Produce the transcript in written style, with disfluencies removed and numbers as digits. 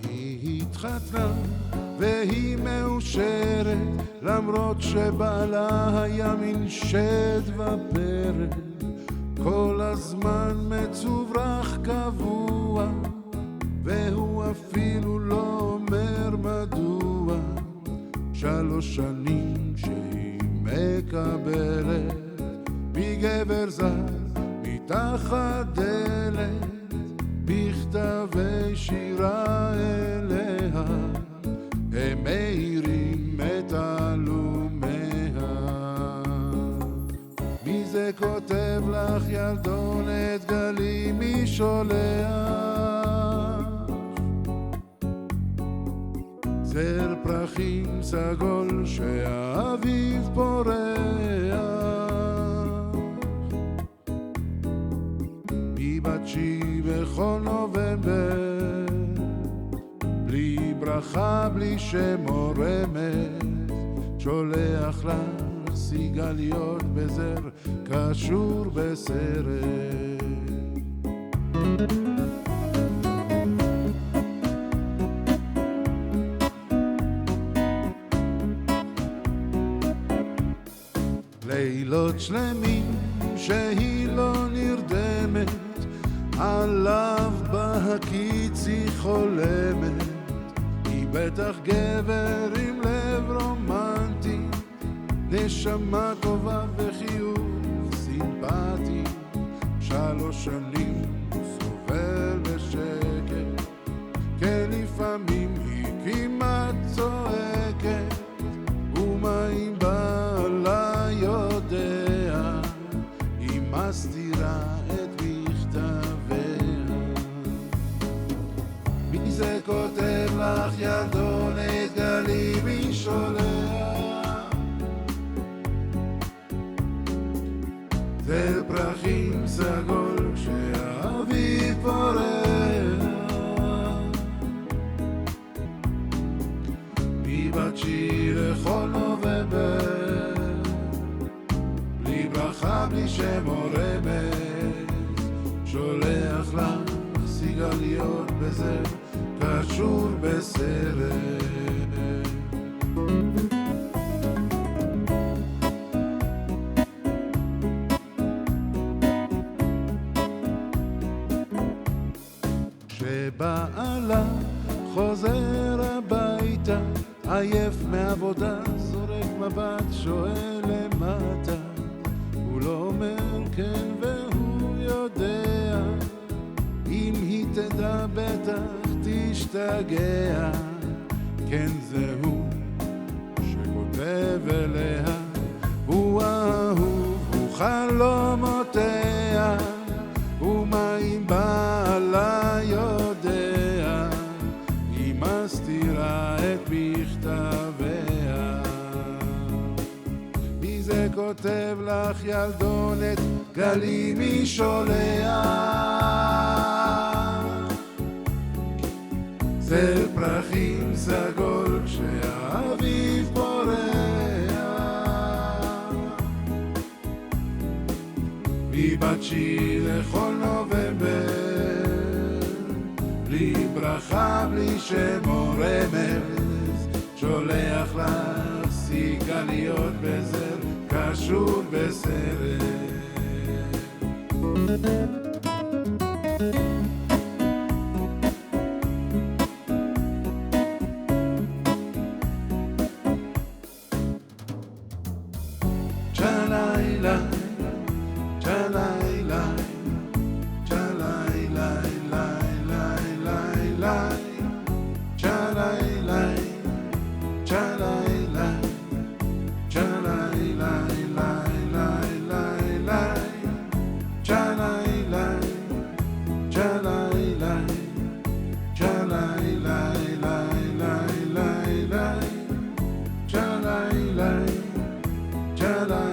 היא התחתנה והיא מאושרת, למרות שבעלה היה מין שד ופרד, כל הזמן מצוברח קבוע, והוא אפילו לא אומר מדוע. 3 שנים שהיא מקבלת מגבר זר מתחת דלת, בכתבי שירה אליה הם מאירים את עלומיה. מי זה כותב לך ילדונת גלי, מי שולח? זר פרחים סגול שהאביב פורח, מבטשי בכל נובמבר, בלי ברכה בלי שם או רמז, שולח לך סיגליות בזר קשור בסרט. לילות שלמים שהיא לא נרדמת, עליו בהקיץ היא חולמת. היא בטח גבר עם לב רומנטי, נשמה טובה וחיוך סימפטי. 3 שנים הוא סובל בשקט, כן לפעמים היא כמעט צועקת. ומה אם בעלה יודע, היא מסתירה את מכתביה. מי זה כותב לך ילדונת גלי, מי שולח? זר פרחים סגול שהאביב פורח, מבטשי לכל נובמבר, בלי ברכה בלי שם או רמז, שולח לך סיגליות בזר קשור בסרט. שבעלה חוזר הביתה עייף מעבודה, זורק מבט שואל למטה, הוא לא אומר כן והוא יודע, אם היא תדע בטח תשתגע. כן זה הוא שכותב אליה, הוא אהוב, הוא חלומותיה. ומה אם בעלה יודע, היא מסתירה את מכתביה. מי זה כותב לך ילדונת גלי, מי שולח? זר פרחים סגול שהאביב פורח, מבטשי לכל נובמבר, בלי ברכה בלי שם או רמז, שולח לך סיגליות בזר קשור בסרט. צ'לילה צ'לילה צ'לילה לילה צ'לילה צ'לילה צ'לילה לילה צ'לילה צ'לילה צ'לילה לילה צ'לילה צ'לילה